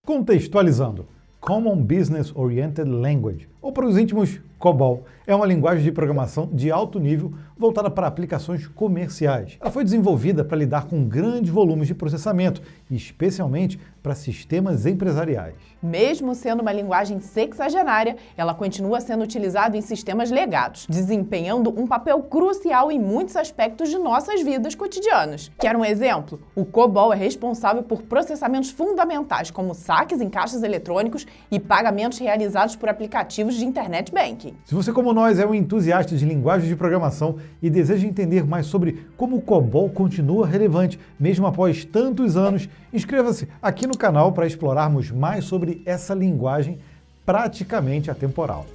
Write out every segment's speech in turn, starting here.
Contextualizando, Common Business Oriented Language, ou para os íntimos, COBOL, é uma linguagem de programação de alto nível voltada para aplicações comerciais. Ela foi desenvolvida para lidar com grandes volumes de processamento, especialmente para sistemas empresariais. Mesmo sendo uma linguagem sexagenária, ela continua sendo utilizada em sistemas legados, desempenhando um papel crucial em muitos aspectos de nossas vidas cotidianas. Quer um exemplo? O COBOL é responsável por processamentos fundamentais como saques em caixas eletrônicos e pagamentos realizados por aplicativos de internet banking. Se você, como nós, é um entusiasta de linguagens de programação e deseja entender mais sobre como o COBOL continua relevante mesmo após tantos anos, inscreva-se aqui no canal para explorarmos mais sobre essa linguagem praticamente atemporal.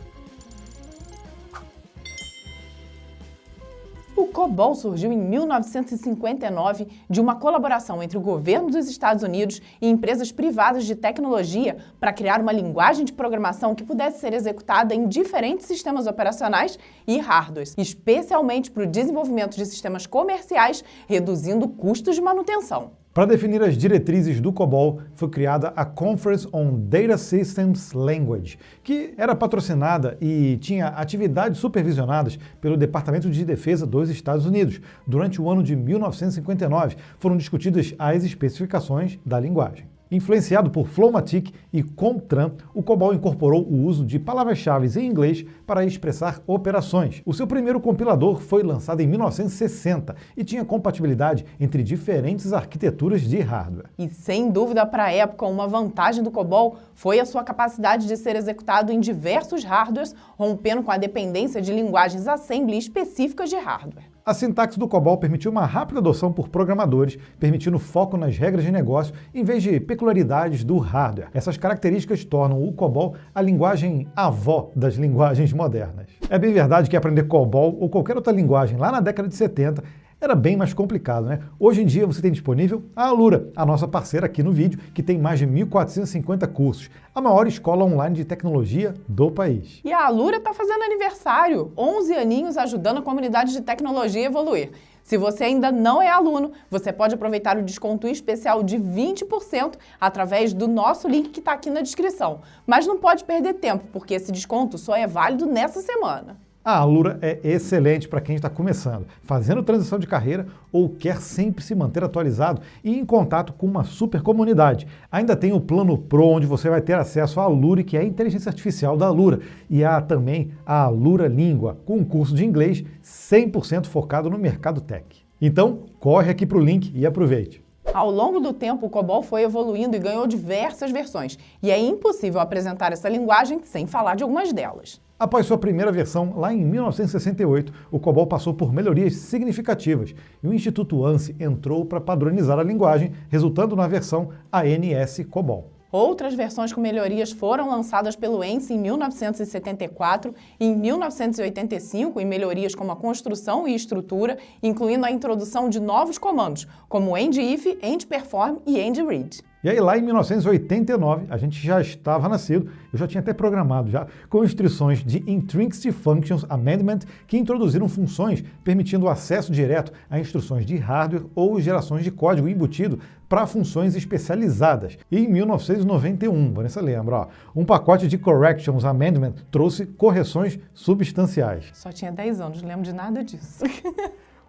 O COBOL surgiu em 1959 de uma colaboração entre o governo dos Estados Unidos e empresas privadas de tecnologia para criar uma linguagem de programação que pudesse ser executada em diferentes sistemas operacionais e hardwares, especialmente para o desenvolvimento de sistemas comerciais, reduzindo custos de manutenção. Para definir as diretrizes do COBOL, foi criada a Conference on Data Systems Language, que era patrocinada e tinha atividades supervisionadas pelo Departamento de Defesa dos Estados Unidos. Durante o ano de 1959, foram discutidas as especificações da linguagem. Influenciado por Flowmatic e Comtran, o COBOL incorporou o uso de palavras-chave em inglês para expressar operações. O seu primeiro compilador foi lançado em 1960 e tinha compatibilidade entre diferentes arquiteturas de hardware. E sem dúvida, para a época, uma vantagem do COBOL foi a sua capacidade de ser executado em diversos hardwares, rompendo com a dependência de linguagens assembly específicas de hardware. A sintaxe do COBOL permitiu uma rápida adoção por programadores, permitindo foco nas regras de negócio em vez de peculiaridades do hardware. Essas características tornam o COBOL a linguagem avó das linguagens modernas. É bem verdade que aprender COBOL ou qualquer outra linguagem lá na década de 70 era bem mais complicado, né? Hoje em dia você tem disponível a Alura, a nossa parceira aqui no vídeo, que tem mais de 1.450 cursos, a maior escola online de tecnologia do país. E a Alura está fazendo aniversário, 11 aninhos ajudando a comunidade de tecnologia a evoluir. Se você ainda não é aluno, você pode aproveitar o desconto especial de 20% através do nosso link que está aqui na descrição. Mas não pode perder tempo, porque esse desconto só é válido nessa semana. A Alura é excelente para quem está começando, fazendo transição de carreira ou quer sempre se manter atualizado e em contato com uma super comunidade. Ainda tem o Plano Pro, onde você vai ter acesso à Alura, que é a inteligência artificial da Alura, e há também a Alura Língua, com um curso de inglês 100% focado no mercado tech. Então, corre aqui para o link e aproveite. Ao longo do tempo, o COBOL foi evoluindo e ganhou diversas versões, e é impossível apresentar essa linguagem sem falar de algumas delas. Após sua primeira versão, lá em 1968, o COBOL passou por melhorias significativas e o Instituto ANSI entrou para padronizar a linguagem, resultando na versão ANS COBOL. Outras versões com melhorias foram lançadas pelo ANSI em 1974 e em 1985, em melhorias como a construção e estrutura, incluindo a introdução de novos comandos, como endif, endperform e endread. E aí lá em 1989, a gente já estava nascido, eu já tinha até programado já, com instruções de Intrinsic Functions Amendment que introduziram funções permitindo o acesso direto a instruções de hardware ou gerações de código embutido para funções especializadas. E em 1991, Vanessa lembra, ó, um pacote de Corrections Amendment trouxe correções substanciais. Só tinha 10 anos, não lembro de nada disso.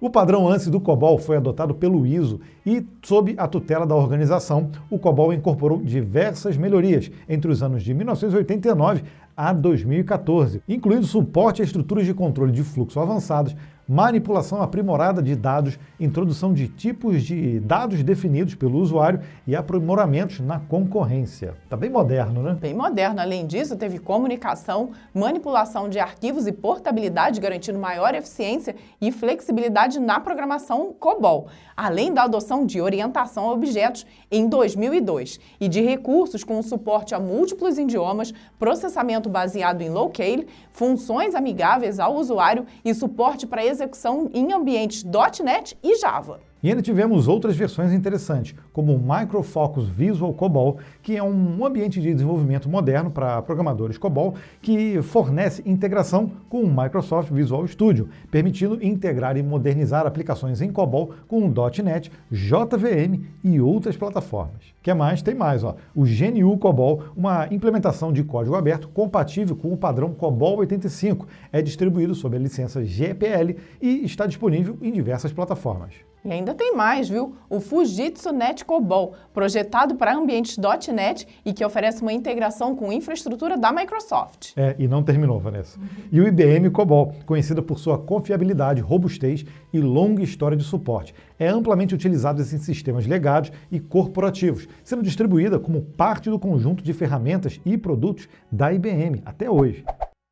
O padrão ANSI do COBOL foi adotado pelo ISO e, sob a tutela da organização, o COBOL incorporou diversas melhorias entre os anos de 1989 a 2014, incluindo suporte a estruturas de controle de fluxo avançadas, manipulação aprimorada de dados, introdução de tipos de dados definidos pelo usuário e aprimoramentos na concorrência. Tá bem moderno, né? Bem moderno. Além disso, teve comunicação, manipulação de arquivos e portabilidade, garantindo maior eficiência e flexibilidade na programação COBOL, além da adoção de orientação a objetos em 2002 e de recursos com suporte a múltiplos idiomas, processamento baseado em low-cale, funções amigáveis ao usuário e suporte para execução em ambientes .NET e Java. E ainda tivemos outras versões interessantes, como o Micro Focus Visual COBOL, que é um ambiente de desenvolvimento moderno para programadores COBOL que fornece integração com o Microsoft Visual Studio, permitindo integrar e modernizar aplicações em COBOL com o .NET, JVM e outras plataformas. Que mais? Tem mais, ó. O GNU COBOL, uma implementação de código aberto compatível com o padrão COBOL 85, é distribuído sob a licença GPL e está disponível em diversas plataformas. E ainda tem mais, viu? O Fujitsu Net COBOL, projetado para ambientes .NET e que oferece uma integração com infraestrutura da Microsoft. E não terminou, Vanessa. E o IBM COBOL, conhecido por sua confiabilidade, robustez e longa história de suporte. É amplamente utilizado em sistemas legados e corporativos, sendo distribuída como parte do conjunto de ferramentas e produtos da IBM até hoje.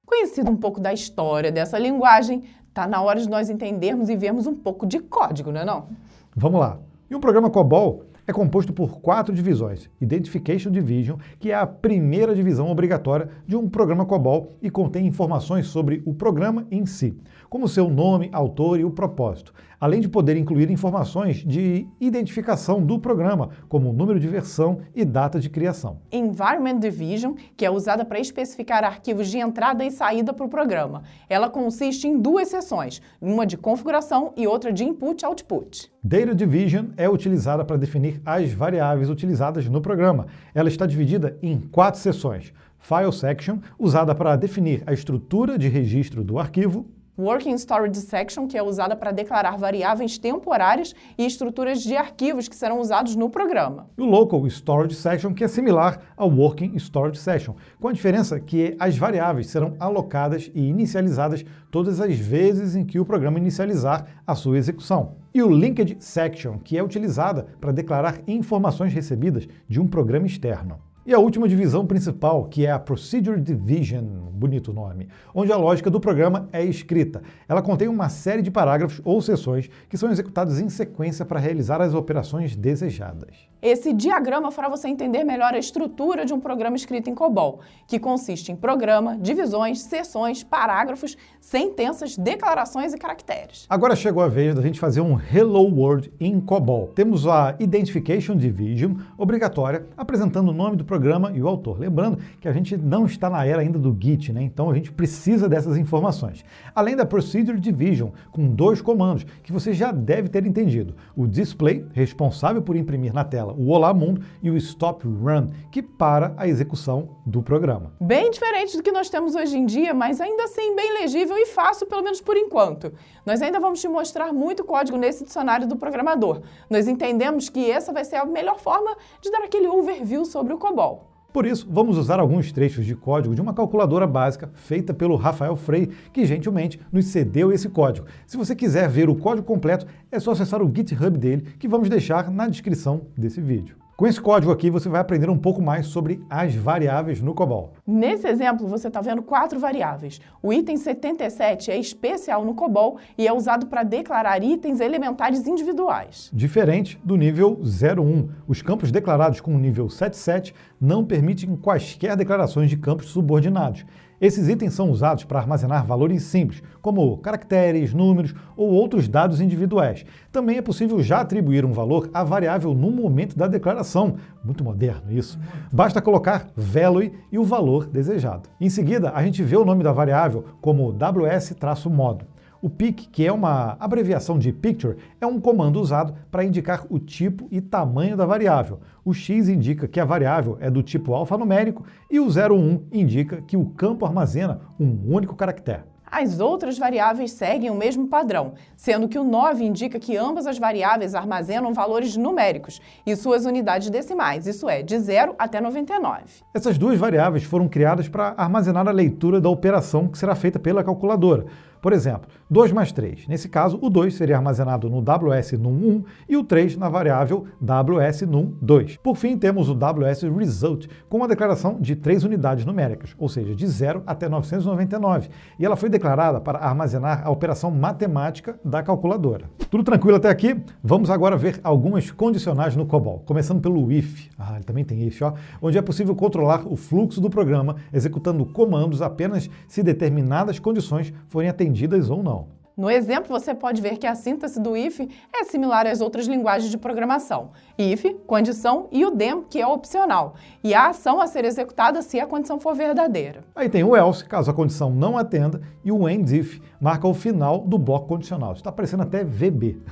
Conhecido um pouco da história dessa linguagem, tá na hora de nós entendermos e vermos um pouco de código, não é não? Vamos lá. E um programa COBOL é composto por 4 divisões. Identification Division, que é a primeira divisão obrigatória de um programa COBOL e contém informações sobre o programa em si, como seu nome, autor e o propósito, além de poder incluir informações de identificação do programa, como o número de versão e data de criação. Environment Division, que é usada para especificar arquivos de entrada e saída para o programa. Ela consiste em 2 seções, uma de configuração e outra de input-output. Data Division é utilizada para definir as variáveis utilizadas no programa. Ela está dividida em 4 seções. File Section, usada para definir a estrutura de registro do arquivo. Working Storage Section, que é usada para declarar variáveis temporárias e estruturas de arquivos que serão usados no programa. E o Local Storage Section, que é similar ao Working Storage Section, com a diferença que as variáveis serão alocadas e inicializadas todas as vezes em que o programa inicializar a sua execução. E o Linked Section, que é utilizada para declarar informações recebidas de um programa externo. E a última divisão principal, que é a Procedure Division, bonito nome, onde a lógica do programa é escrita. Ela contém uma série de parágrafos ou seções que são executados em sequência para realizar as operações desejadas. Esse diagrama fará você entender melhor a estrutura de um programa escrito em COBOL, que consiste em programa, divisões, seções, parágrafos, sentenças, declarações e caracteres. Agora chegou a vez da gente fazer um Hello World em COBOL. Temos a Identification Division, obrigatória, apresentando o nome do programa e o autor. Lembrando que a gente não está na era ainda do Git, né? Então a gente precisa dessas informações. Além da Procedure Division, com 2 comandos que você já deve ter entendido. O Display, responsável por imprimir na tela o Olá Mundo, e o Stop Run, que para a execução do programa. Bem diferente do que nós temos hoje em dia, mas ainda assim bem legível e fácil, pelo menos por enquanto. Nós ainda vamos te mostrar muito código nesse dicionário do programador. Nós entendemos que essa vai ser a melhor forma de dar aquele overview sobre o COBOL. Por isso, vamos usar alguns trechos de código de uma calculadora básica feita pelo Rafael Frey, que gentilmente nos cedeu esse código. Se você quiser ver o código completo, é só acessar o GitHub dele, que vamos deixar na descrição desse vídeo. Com esse código aqui, você vai aprender um pouco mais sobre as variáveis no COBOL. Nesse exemplo, você está vendo 4 variáveis. O item 77 é especial no COBOL e é usado para declarar itens elementares individuais. Diferente do nível 01, os campos declarados com o nível 77 não permitem quaisquer declarações de campos subordinados. Esses itens são usados para armazenar valores simples, como caracteres, números ou outros dados individuais. Também é possível já atribuir um valor à variável no momento da declaração. Muito moderno isso. Basta colocar value e o valor desejado. Em seguida, a gente vê o nome da variável como ws-modo. O pic, que é uma abreviação de picture, é um comando usado para indicar o tipo e tamanho da variável. O x indica que a variável é do tipo alfanumérico e o 01 indica que o campo armazena um único caractere. As outras variáveis seguem o mesmo padrão, sendo que o 9 indica que ambas as variáveis armazenam valores numéricos e suas unidades decimais, isso é, de 0 até 99. Essas 2 variáveis foram criadas para armazenar a leitura da operação que será feita pela calculadora. Por exemplo, 2 mais 3. Nesse caso, o 2 seria armazenado no WSNum1 e o 3 na variável WSNum2. Por fim, temos o WSResult, com uma declaração de 3 unidades numéricas, ou seja, de 0 até 999. E ela foi declarada para armazenar a operação matemática da calculadora. Tudo tranquilo até aqui? Vamos agora ver algumas condicionais no COBOL, começando pelo if. Ele também tem if, onde é possível controlar o fluxo do programa executando comandos apenas se determinadas condições forem atendidas ou não. No exemplo, você pode ver que a síntese do if é similar às outras linguagens de programação. If, condição, e o then, que é opcional, e a ação a ser executada se a condição for verdadeira. Aí tem o else, caso a condição não atenda, e o end if, marca o final do bloco condicional. Está parecendo até VB.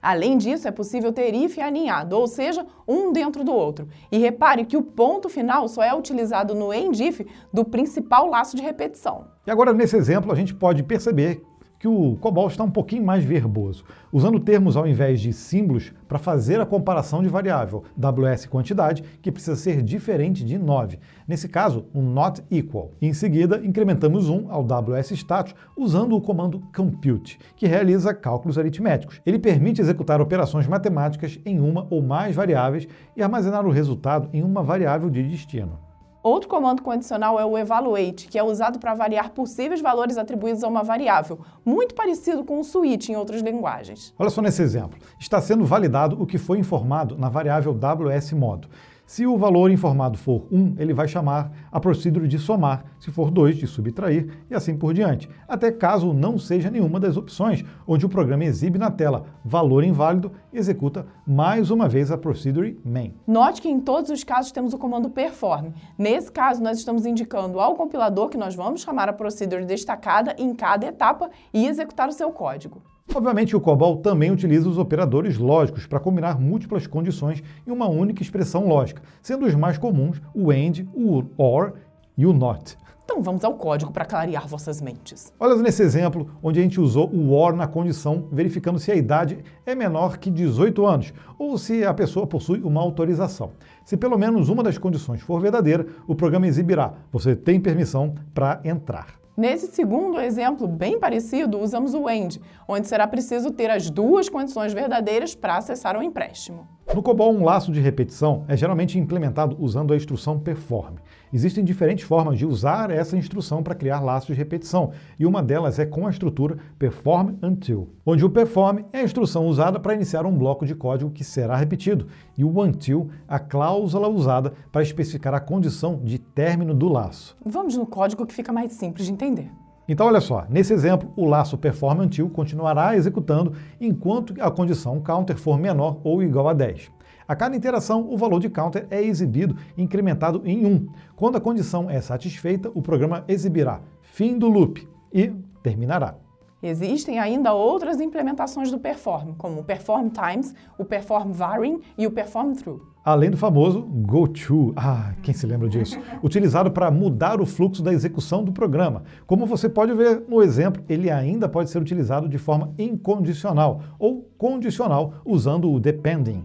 Além disso, é possível ter if aninhado, ou seja, um dentro do outro. E repare que o ponto final só é utilizado no end if do principal laço de repetição. E agora, nesse exemplo, a gente pode perceber que o COBOL está um pouquinho mais verboso, usando termos ao invés de símbolos para fazer a comparação de variável WS quantidade, que precisa ser diferente de 9. Nesse caso, um not equal. E em seguida, incrementamos 1 ao WS status usando o comando compute, que realiza cálculos aritméticos. Ele permite executar operações matemáticas em uma ou mais variáveis e armazenar o resultado em uma variável de destino. Outro comando condicional é o evaluate, que é usado para variar possíveis valores atribuídos a uma variável, muito parecido com o switch em outras linguagens. Olha só nesse exemplo. Está sendo validado o que foi informado na variável WSModo. Se o valor informado for 1, ele vai chamar a procedure de somar, se for 2, de subtrair, e assim por diante, até caso não seja nenhuma das opções, onde o programa exibe na tela valor inválido e executa mais uma vez a procedure main. Note que em todos os casos temos o comando perform. Nesse caso, nós estamos indicando ao compilador que nós vamos chamar a procedure destacada em cada etapa e executar o seu código. Obviamente, o COBOL também utiliza os operadores lógicos para combinar múltiplas condições em uma única expressão lógica, sendo os mais comuns o AND, o OR e o NOT. Então vamos ao código para clarear vossas mentes. Olha nesse exemplo, onde a gente usou o OR na condição, verificando se a idade é menor que 18 anos, ou se a pessoa possui uma autorização. Se pelo menos uma das condições for verdadeira, o programa exibirá: você tem permissão para entrar. Nesse segundo exemplo, bem parecido, usamos o AND, onde será preciso ter as duas condições verdadeiras para acessar o empréstimo. No COBOL, um laço de repetição é geralmente implementado usando a instrução perform. Existem diferentes formas de usar essa instrução para criar laços de repetição, e uma delas é com a estrutura perform until, onde o perform é a instrução usada para iniciar um bloco de código que será repetido, e o until, a cláusula usada para especificar a condição de término do laço. Vamos no código que fica mais simples de entender. Então, olha só, nesse exemplo, o laço perform until continuará executando enquanto a condição counter for menor ou igual a 10. A cada interação, o valor de counter é exibido e incrementado em 1. Quando a condição é satisfeita, o programa exibirá fim do loop e terminará. Existem ainda outras implementações do perform, como o perform times, o perform varying e o perform through. Além do famoso goTo, quem se lembra disso? Utilizado para mudar o fluxo da execução do programa. Como você pode ver no exemplo, ele ainda pode ser utilizado de forma incondicional ou condicional usando o depending.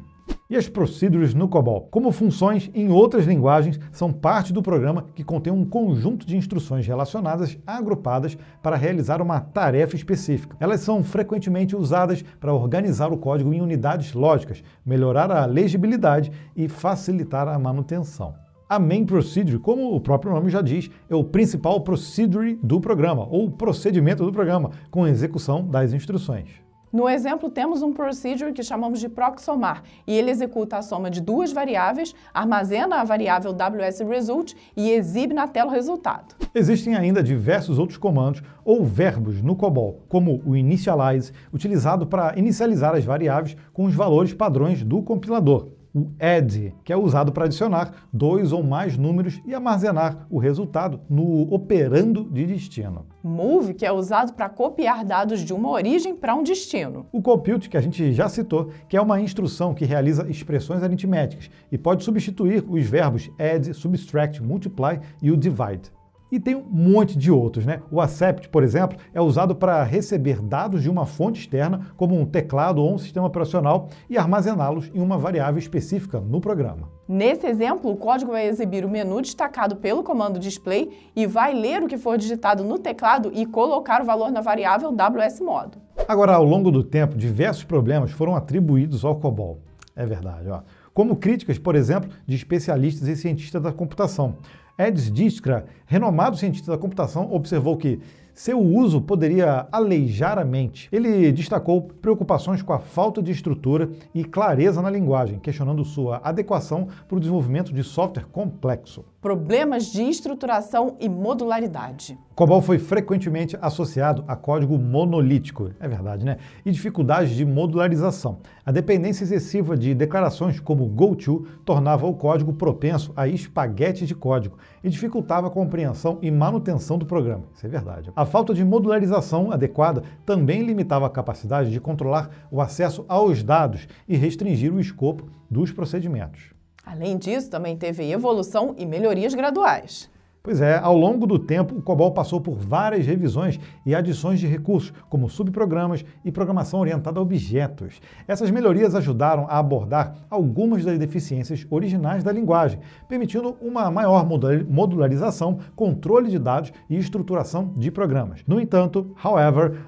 E as procedures no COBOL, como funções em outras linguagens, são parte do programa que contém um conjunto de instruções relacionadas, agrupadas, para realizar uma tarefa específica. Elas são frequentemente usadas para organizar o código em unidades lógicas, melhorar a legibilidade e facilitar a manutenção. A main procedure, como o próprio nome já diz, é o principal procedure do programa, ou procedimento do programa, com a execução das instruções. No exemplo, temos um procedure que chamamos de proc_somar, e ele executa a soma de duas variáveis, armazena a variável WSResult e exibe na tela o resultado. Existem ainda diversos outros comandos ou verbos no COBOL, como o initialize, utilizado para inicializar as variáveis com os valores padrões do compilador. O add, que é usado para adicionar 2 ou mais números e armazenar o resultado no operando de destino. Move, que é usado para copiar dados de uma origem para um destino. O compute, que a gente já citou, que é uma instrução que realiza expressões aritméticas e pode substituir os verbos add, subtract, multiply e o divide. E tem um monte de outros, né? O accept, por exemplo, é usado para receber dados de uma fonte externa, como um teclado ou um sistema operacional, e armazená-los em uma variável específica no programa. Nesse exemplo, o código vai exibir o menu destacado pelo comando display e vai ler o que for digitado no teclado e colocar o valor na variável WSModo. Agora, ao longo do tempo, diversos problemas foram atribuídos ao COBOL. É verdade, ó. Como críticas, por exemplo, de especialistas e cientistas da computação. Eds Dijkstra, renomado cientista da computação, observou que seu uso poderia aleijar a mente. Ele destacou preocupações com a falta de estrutura e clareza na linguagem, questionando sua adequação para o desenvolvimento de software complexo. problemas de estruturação e modularidade. COBOL foi frequentemente associado a código monolítico, é verdade, né? E dificuldades de modularização. A dependência excessiva de declarações como goto tornava o código propenso a espaguete de código e dificultava a compreensão e manutenção do programa. Isso é verdade. A falta de modularização adequada também limitava a capacidade de controlar o acesso aos dados e restringir o escopo dos procedimentos. Além disso, também teve evolução e melhorias graduais. Pois é, ao longo do tempo, o COBOL passou por várias revisões e adições de recursos, como subprogramas e programação orientada a objetos. Essas melhorias ajudaram a abordar algumas das deficiências originais da linguagem, permitindo uma maior modularização, controle de dados e estruturação de programas. No entanto,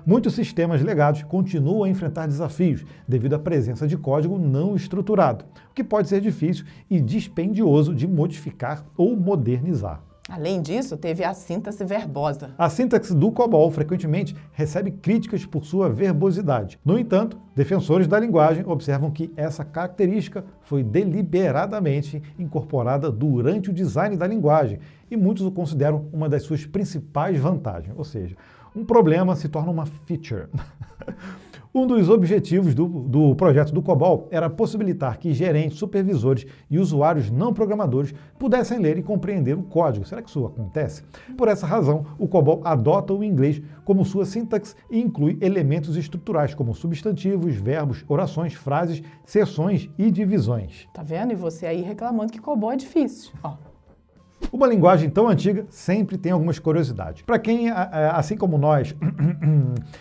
muitos sistemas legados continuam a enfrentar desafios devido à presença de código não estruturado, o que pode ser difícil e dispendioso de modificar ou modernizar. Além disso, teve a síntese verbosa. A sintaxe do COBOL frequentemente recebe críticas por sua verbosidade. No entanto, defensores da linguagem observam que essa característica foi deliberadamente incorporada durante o design da linguagem e muitos o consideram uma das suas principais vantagens, ou seja, um problema se torna uma feature. Um dos objetivos do projeto do COBOL era possibilitar que gerentes, supervisores e usuários não programadores pudessem ler e compreender o código. Será que isso acontece? Por essa razão, o COBOL adota o inglês como sua sintaxe e inclui elementos estruturais como substantivos, verbos, orações, frases, seções e divisões. Tá vendo? E você aí reclamando que COBOL é difícil. Uma linguagem tão antiga sempre tem algumas curiosidades. Para quem, assim como nós,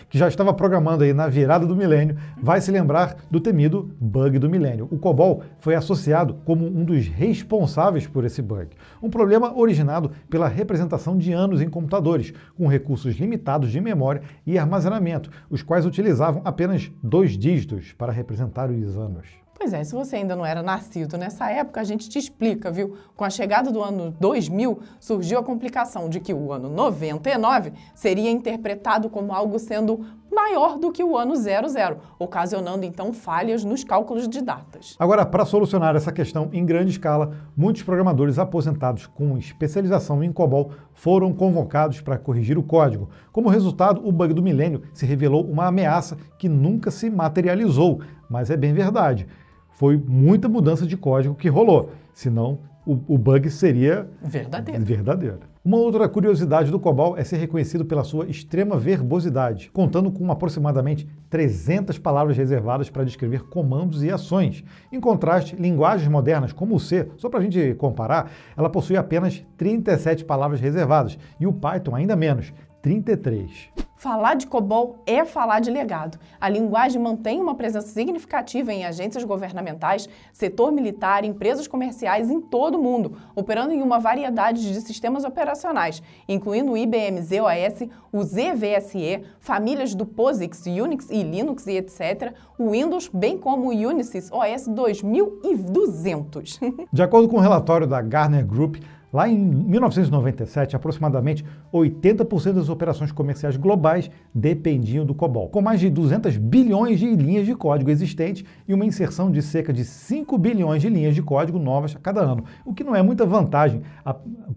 que já estava programando aí na virada do milênio, vai se lembrar do temido bug do milênio. O COBOL foi associado como um dos responsáveis por esse bug. Um problema originado pela representação de anos em computadores, com recursos limitados de memória e armazenamento, os quais utilizavam apenas 2 dígitos para representar os anos. Pois é, se você ainda não era nascido nessa época, a gente te explica, viu? Com a chegada do ano 2000, surgiu a complicação de que o ano 99 seria interpretado como algo sendo maior do que o ano 00, ocasionando então falhas nos cálculos de datas. Agora, para solucionar essa questão em grande escala, muitos programadores aposentados com especialização em COBOL foram convocados para corrigir o código. Como resultado, o bug do milênio se revelou uma ameaça que nunca se materializou, mas é bem verdade. Foi muita mudança de código que rolou, senão o bug seria verdadeiro. Uma outra curiosidade do COBOL é ser reconhecido pela sua extrema verbosidade, contando com aproximadamente 300 palavras reservadas para descrever comandos e ações. Em contraste, linguagens modernas como o C, só para a gente comparar, ela possui apenas 37 palavras reservadas, e o Python ainda menos, 33. Falar de COBOL é falar de legado. A linguagem mantém uma presença significativa em agências governamentais, setor militar, empresas comerciais em todo o mundo, operando em uma variedade de sistemas operacionais, incluindo o IBM ZOS, o ZVSE, famílias do POSIX, Unix e Linux e etc., o Windows, bem como o Unisys OS 2200. De acordo com o relatório da Gartner Group, lá em 1997, aproximadamente 80% das operações comerciais globais dependiam do COBOL, com mais de 200 bilhões de linhas de código existentes e uma inserção de cerca de 5 bilhões de linhas de código novas a cada ano, o que não é muita vantagem,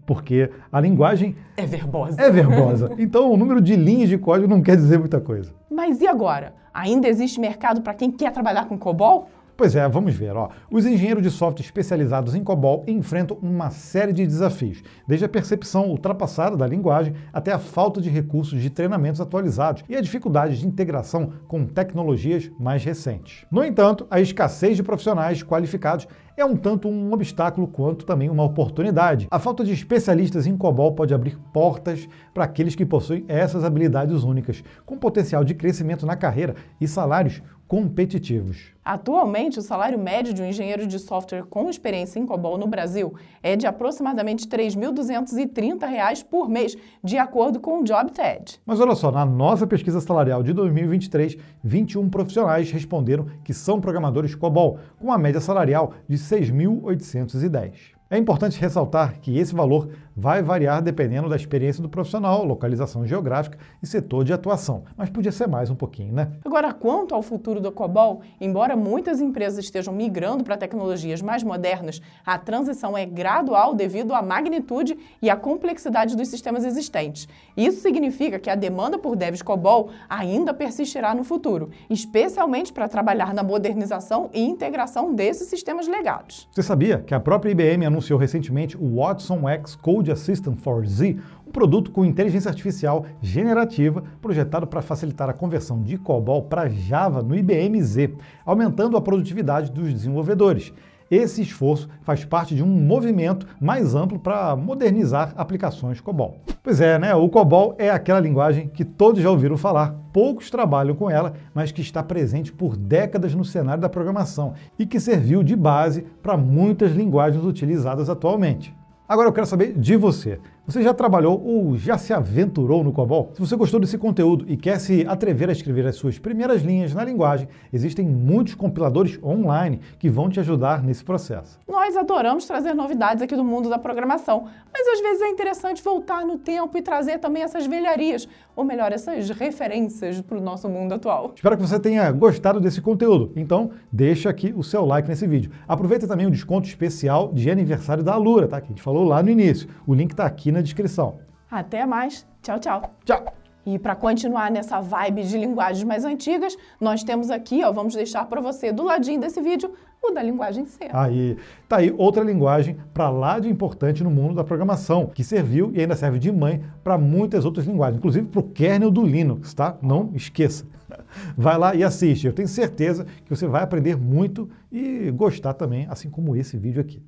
porque a linguagem é verbosa. Então, o número de linhas de código não quer dizer muita coisa. Mas e agora? Ainda existe mercado para quem quer trabalhar com COBOL? Pois é, vamos ver. Os engenheiros de software especializados em COBOL enfrentam uma série de desafios, desde a percepção ultrapassada da linguagem até a falta de recursos de treinamentos atualizados e a dificuldade de integração com tecnologias mais recentes. No entanto, a escassez de profissionais qualificados é tanto um obstáculo quanto também uma oportunidade. A falta de especialistas em COBOL pode abrir portas para aqueles que possuem essas habilidades únicas, com potencial de crescimento na carreira e salários competitivos. Atualmente, o salário médio de um engenheiro de software com experiência em COBOL no Brasil é de aproximadamente R$ 3.230 por mês, de acordo com o JobTed. Mas olha só, na nossa pesquisa salarial de 2023, 21 profissionais responderam que são programadores COBOL, com uma média salarial de R$ 6.810. É importante ressaltar que esse valor vai variar dependendo da experiência do profissional, localização geográfica e setor de atuação. Mas podia ser mais um pouquinho, né? Agora, quanto ao futuro do COBOL, embora muitas empresas estejam migrando para tecnologias mais modernas, a transição é gradual devido à magnitude e à complexidade dos sistemas existentes. Isso significa que a demanda por devs COBOL ainda persistirá no futuro, especialmente para trabalhar na modernização e integração desses sistemas legados. Você sabia que a própria IBM anunciou recentemente o Watson X Code Assistant for Z, um produto com inteligência artificial generativa projetado para facilitar a conversão de COBOL para Java no IBM Z, aumentando a produtividade dos desenvolvedores. Esse esforço faz parte de um movimento mais amplo para modernizar aplicações COBOL. Pois é, né? O COBOL é aquela linguagem que todos já ouviram falar, poucos trabalham com ela, mas que está presente por décadas no cenário da programação e que serviu de base para muitas linguagens utilizadas atualmente. Agora eu quero saber de você. Você já trabalhou ou já se aventurou no COBOL? Se você gostou desse conteúdo e quer se atrever a escrever as suas primeiras linhas na linguagem, existem muitos compiladores online que vão te ajudar nesse processo. Nós adoramos trazer novidades aqui do mundo da programação, mas às vezes é interessante voltar no tempo e trazer também essas velharias, ou melhor, essas referências para o nosso mundo atual. Espero que você tenha gostado desse conteúdo, então deixa aqui o seu like nesse vídeo. Aproveita também o desconto especial de aniversário da Alura, tá? Que a gente falou lá no início. O link está aqui na descrição. Até mais. Tchau, tchau. Tchau. E para continuar nessa vibe de linguagens mais antigas, nós temos aqui, ó, vamos deixar para você do ladinho desse vídeo, o da linguagem C. Aí, tá aí outra linguagem para lá de importante no mundo da programação, que serviu e ainda serve de mãe para muitas outras linguagens, inclusive para o kernel do Linux, tá? Não esqueça. Vai lá e assiste, eu tenho certeza que você vai aprender muito e gostar também, assim como esse vídeo aqui.